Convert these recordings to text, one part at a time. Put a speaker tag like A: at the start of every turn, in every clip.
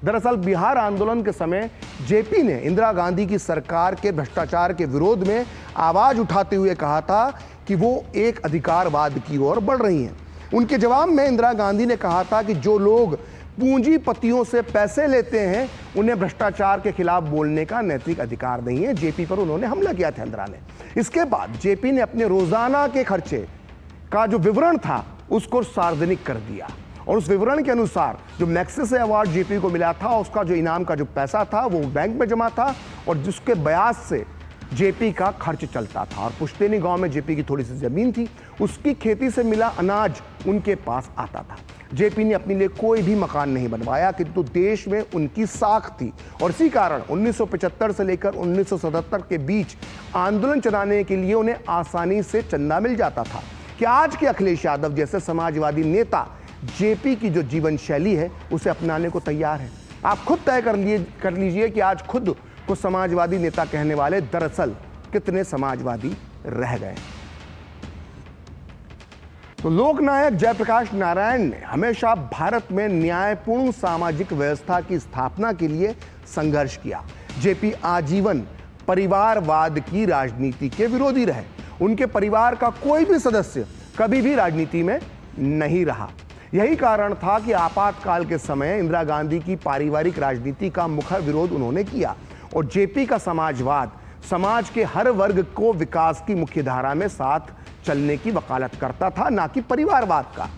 A: दरअसल बिहार आंदोलन के समय जेपी ने इंदिरा गांधी की सरकार के भ्रष्टाचार के विरोध में आवाज उठाते हुए कहा था कि वो एक अधिकारवाद की ओर बढ़ रही हैं। उनके जवाब में इंदिरा गांधी ने कहा था कि जो लोग पूंजीपतियों से पैसे लेते हैं उन्हें भ्रष्टाचार के खिलाफ बोलने का नैतिक अधिकार नहीं है। जेपी पर उन्होंने हमला किया था इंदिरा ने। इसके बाद जेपी ने अपने रोजाना के खर्चे का जो विवरण था उसको सार्वजनिक कर दिया और उस विवरण के अनुसार जो मैग्सेसे अवार्ड जेपी को मिला था उसका जो इनाम का जो पैसा था वो बैंक में जमा था और जिसके ब्याज से जेपी का खर्च चलता था। और पुश्तैनी गांव में जेपी की थोड़ी सी जमीन थी, उसकी खेती से मिला अनाज उनके पास आता था। जेपी ने अपने लिए कोई भी मकान नहीं बनवाया, किंतु देश में उनकी साख थी और इसी कारण 1975 से लेकर 1977 के बीच आंदोलन चलाने के लिए उन्हें आसानी से चंदा मिल जाता था। कि आज के अखिलेश यादव जैसे समाजवादी नेता जेपी की जो जीवन शैली है उसे अपनाने को तैयार है। आप खुद तय कर लीजिए कि आज खुद को समाजवादी नेता कहने वाले दरअसल कितने समाजवादी रह गए। तो लोकनायक जयप्रकाश नारायण ने हमेशा भारत में न्यायपूर्ण सामाजिक व्यवस्था की स्थापना के लिए संघर्ष किया। जेपी आजीवन परिवारवाद की राजनीति के विरोधी रहे। उनके परिवार का कोई भी सदस्य कभी भी राजनीति में नहीं रहा। यही कारण था कि आपातकाल के समय इंदिरा गांधी की पारिवारिक राजनीति का मुखर विरोध उन्होंने किया और जेपी का समाजवाद समाज के हर वर्ग को विकास की मुख्यधारा में साथ चलने की वकालत करता था, ना कि परिवारवाद का।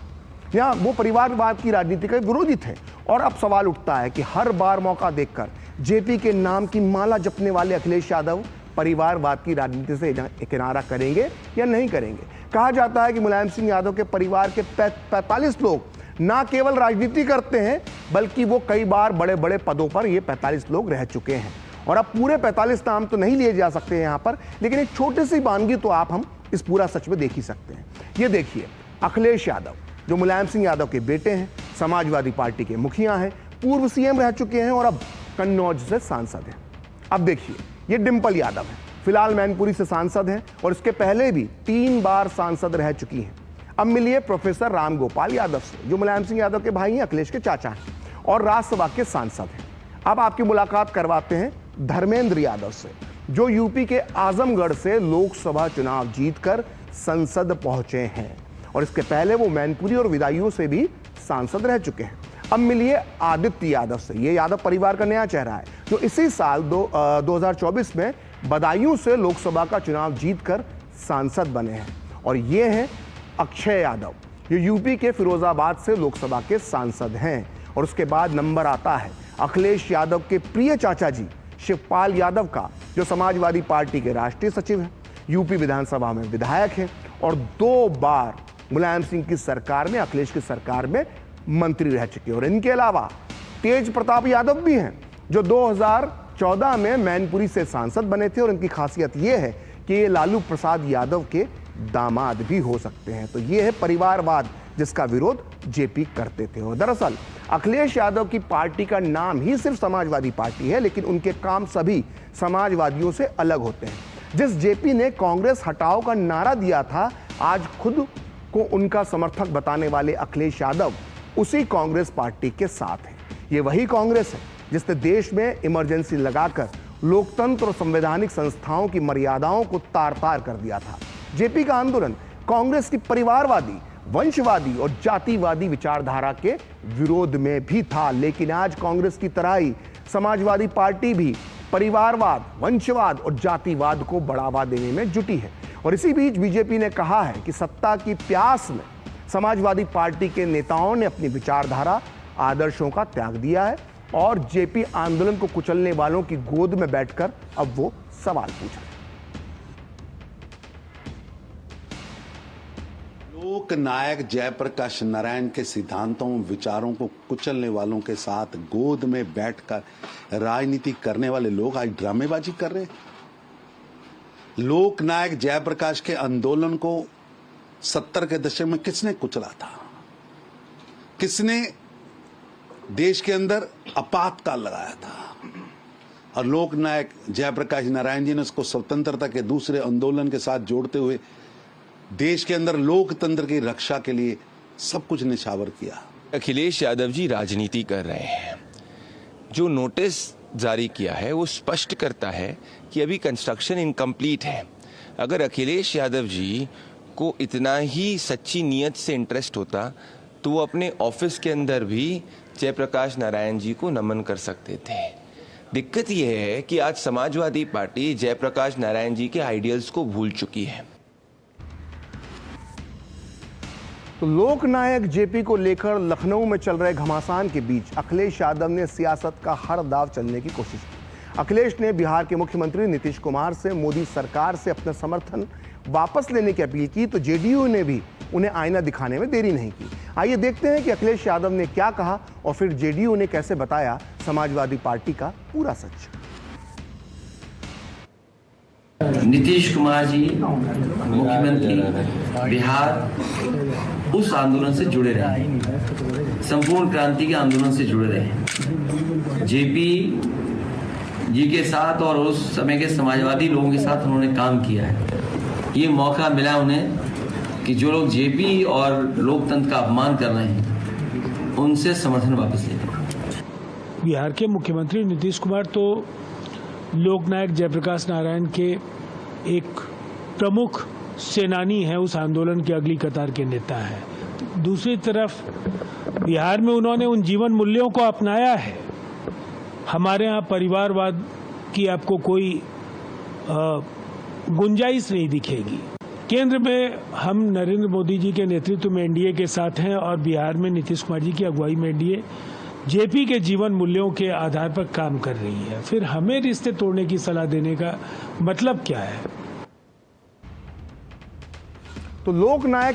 A: या वो परिवारवाद की राजनीति के विरोधी थे। और अब सवाल उठता है कि हर बार मौका देखकर जेपी के नाम की माला जपने वाले अखिलेश यादव परिवारवाद की राजनीति से किनारा करेंगे या नहीं करेंगे। कहा जाता है कि मुलायम सिंह यादव के परिवार के 45 लोग ना केवल राजनीति करते हैं बल्कि वो कई बार बड़े बड़े पदों पर ये 45 लोग रह चुके हैं। और अब पूरे 45 नाम तो नहीं लिए जा सकते हैं यहाँ पर, लेकिन एक छोटी सी वानगी तो हम इस पूरा सच में देख ही सकते हैं। ये देखिए, अखिलेश यादव जो मुलायम सिंह यादव के बेटे हैं, समाजवादी पार्टी के मुखिया हैं, पूर्व सीएम रह चुके हैं और अब कन्नौज से सांसद हैं। अब देखिए, ये डिंपल यादव है, फिलहाल मैनपुरी से सांसद हैं और इसके पहले भी 3 बार सांसद रह चुकी हैं। अब मिलिए प्रोफेसर राम गोपाल यादव से, जो मुलायम सिंह यादव के भाई हैं, अखिलेश के चाचा हैं और राज्यसभा के सांसद हैं। अब आपकी मुलाकात करवाते हैं धर्मेंद्र यादव से, जो यूपी के आजमगढ़ से लोकसभा चुनाव जीतकर संसद पहुंचे हैं और इसके पहले वो मैनपुरी और विदायूं से भी सांसद रह चुके हैं। अब मिलिए आदित्य यादव से, ये यादव परिवार का नया चेहरा है, जो इसी साल 2024 में बदायूं से लोकसभा का चुनाव जीतकर सांसद बने हैं। और ये हैं अक्षय यादव, जो यूपी के फिरोजाबाद से लोकसभा के सांसद हैं। और उसके बाद नंबर आता है अखिलेश यादव के प्रिय चाचा जी शिवपाल यादव का, जो समाजवादी पार्टी के राष्ट्रीय सचिव हैं, यूपी विधानसभा में विधायक हैं और 2 बार मुलायम सिंह की सरकार में, अखिलेश की सरकार में मंत्री रह चुके हैं। और इनके अलावा तेज प्रताप यादव भी हैं, जो 2014 में मैनपुरी से सांसद बने थे और इनकी खासियत यह है कि ये लालू प्रसाद यादव के दामाद भी हो सकते हैं। तो ये है परिवारवाद जिसका विरोध जेपी करते थे। और दरअसल अखिलेश यादव की पार्टी का नाम ही सिर्फ समाजवादी पार्टी है, लेकिन उनके काम सभी समाजवादियों से अलग होते हैं। जिस जेपी ने कांग्रेस हटाओ का नारा दिया था, आज खुद को उनका समर्थक बताने वाले अखिलेश यादव उसी कांग्रेस पार्टी के साथ हैं। ये वही कांग्रेस है जिसने देश में इमरजेंसी लगाकर लोकतंत्र और संवैधानिक संस्थाओं की मर्यादाओं को तार तार कर दिया था। जेपी का आंदोलन कांग्रेस की परिवारवादी, वंशवादी और जातिवादी विचारधारा के विरोध में भी था, लेकिन आज कांग्रेस की तरह ही समाजवादी पार्टी भी परिवारवाद, वंशवाद और जातिवाद को बढ़ावा देने में जुटी है। और इसी बीच बीजेपी ने कहा है कि सत्ता की प्यास में समाजवादी पार्टी के नेताओं ने अपनी विचारधारा, आदर्शों का त्याग दिया है और जेपी आंदोलन को कुचलने वालों की गोद में बैठकर अब वो सवाल पूछ रहे हैं।
B: लोकनायक जयप्रकाश नारायण के सिद्धांतों, विचारों को कुचलने वालों के साथ गोद में बैठकर राजनीति करने वाले लोग आज ड्रामेबाजी कर रहे हैं। लोकनायक जयप्रकाश के आंदोलन को 70 के दशक में किसने कुचला था? किसने देश के अंदर आपातकाल लगाया था? और लोकनायक जयप्रकाश नारायण जी ने उसको स्वतंत्रता के दूसरे आंदोलन के साथ जोड़ते हुए देश के अंदर लोकतंत्र की रक्षा के लिए सब कुछ निछावर किया।
C: अखिलेश यादव जी राजनीति कर रहे हैं, जो नोटिस जारी किया है वो स्पष्ट करता है कि अभी कंस्ट्रक्शन इनकम्प्लीट है। अगर अखिलेश यादव जी को इतना ही सच्ची नीयत से इंटरेस्ट होता तो वो अपने ऑफिस के अंदर भी जयप्रकाश नारायण जी को नमन कर सकते थे। दिक्कत यह है कि आज समाजवादी पार्टी जयप्रकाश नारायण जी के आइडियल्स को भूल चुकी है।
A: तो लोकनायक जेपी को लेकर लखनऊ में चल रहे घमासान के बीच अखिलेश यादव ने सियासत का हर दाव चलने की कोशिश की। अखिलेश ने बिहार के मुख्यमंत्री नीतीश कुमार से मोदी सरकार से अपना समर्थन वापस लेने की अपील की, तो जेडीयू ने भी उन्हें आईना दिखाने में देरी नहीं की। आइए देखते हैं कि अखिलेश यादव ने क्या कहा और फिर जेडीयू ने कैसे बताया समाजवादी पार्टी का पूरा सच।
D: नीतीश कुमार जी मुख्यमंत्री बिहार उस आंदोलन से जुड़े रहे, संपूर्ण क्रांति के आंदोलन से जुड़े रहे। जेपी जी के साथ और उस समय के समाजवादी लोगों के साथ उन्होंने काम किया है। ये मौका मिला उन्हें कि जो लोग जेपी और लोकतंत्र का अपमान कर रहे हैं उनसे समर्थन वापस ले लें।
E: बिहार के मुख्यमंत्री नीतीश कुमार तो लोकनायक जयप्रकाश नारायण के एक प्रमुख सेनानी हैं, उस आंदोलन के अगली कतार के नेता हैं। दूसरी तरफ बिहार में उन्होंने उन जीवन मूल्यों को अपनाया है। हमारे यहाँ परिवारवाद की आपको कोई गुंजाइश नहीं दिखेगी। केंद्र में हम नरेंद्र मोदी जी के नेतृत्व में एनडीए के साथ हैं और बिहार में नीतीश कुमार जी की अगुवाई में एनडीए जेपी के जीवन मूल्यों के आधार पर काम कर रही है। फिर हमें रिश्ते तोड़ने की सलाह देने का मतलब क्या है?
A: तो लोकनायक